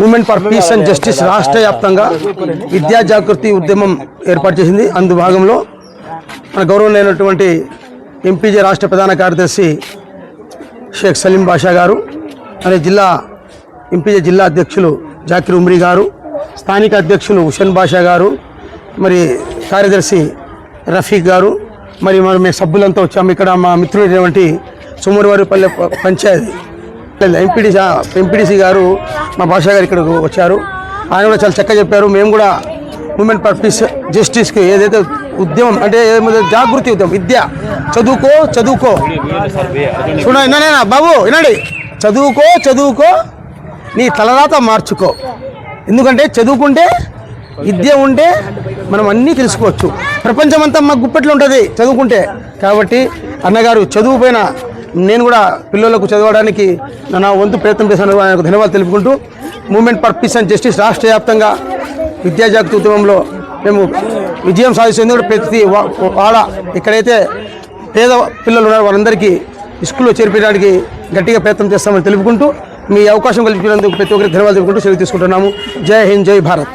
Movement for piece and justice రాష్ట్ర వ్యాప్తంగా విద్యా జాగృతి ఉద్యమం ఏర్పాటు చేసింది. అందు భాగంలో మన గౌరవనీయులైనటువంటి ఎంపీజే రాష్ట్ర ప్రధాన కార్యదర్శి షేక్ సలీం బాషా గారు, మరి ఎంపీజే జిల్లా అధ్యక్షులు జాకిర్ ఉమ్రీ గారు, స్థానిక అధ్యక్షులు హుసేన్ బాషా గారు, మరి కార్యదర్శి రఫీక్ గారు, మరి మేము సభ్యులంతా వచ్చాము. ఇక్కడ మా మిత్రులైనటువంటి సుమూరువారిపల్లె పంచాయతీ ఎంపీడీసీ గారు మా బాషా గారు ఇక్కడికి వచ్చారు. ఆయన కూడా చాలా చక్కగా చెప్పారు. మేము కూడా మూమెంట్ ఫర్ పీస్ జస్టిస్కి ఏదైతే ఉద్యమం అంటే జాగృతి ఉద్యమం, విద్య చదువుకో చూడండి బాబు వినండి, చదువుకో నీ తలరాత మార్చుకో. ఎందుకంటే చదువుకుంటే విద్య ఉంటే మనం అన్నీ తెలుసుకోవచ్చు. ప్రపంచం అంతా మాకు గుప్పెట్లో ఉంటుంది చదువుకుంటే. కాబట్టి అన్నగారు చదువు పైన నేను కూడా పిల్లలకు చదవడానికి నా వంతు ప్రయత్నం చేశాను. ఆయనకు ధన్యవాదాలు తెలుపుకుంటూ movement for piece and justice రాష్ట్ర వ్యాప్తంగా విద్యా జాగృతి ఉద్యమంలో మేము విజయం సాధిస్తుంది. ప్రతి వాడ ఎక్కడైతే పేద పిల్లలు ఉన్నారో వారందరికీ స్కూల్లో చేర్పించడానికి గట్టిగా ప్రయత్నం చేస్తామని తెలుపుకుంటూ మీ అవకాశం కల్పించినందుకు ప్రతి ఒక్కరికి ధన్యవాదాలు తెలుపుకుంటూ సెలవు తీసుకుంటున్నాము. జై హింద్, జై భారత్.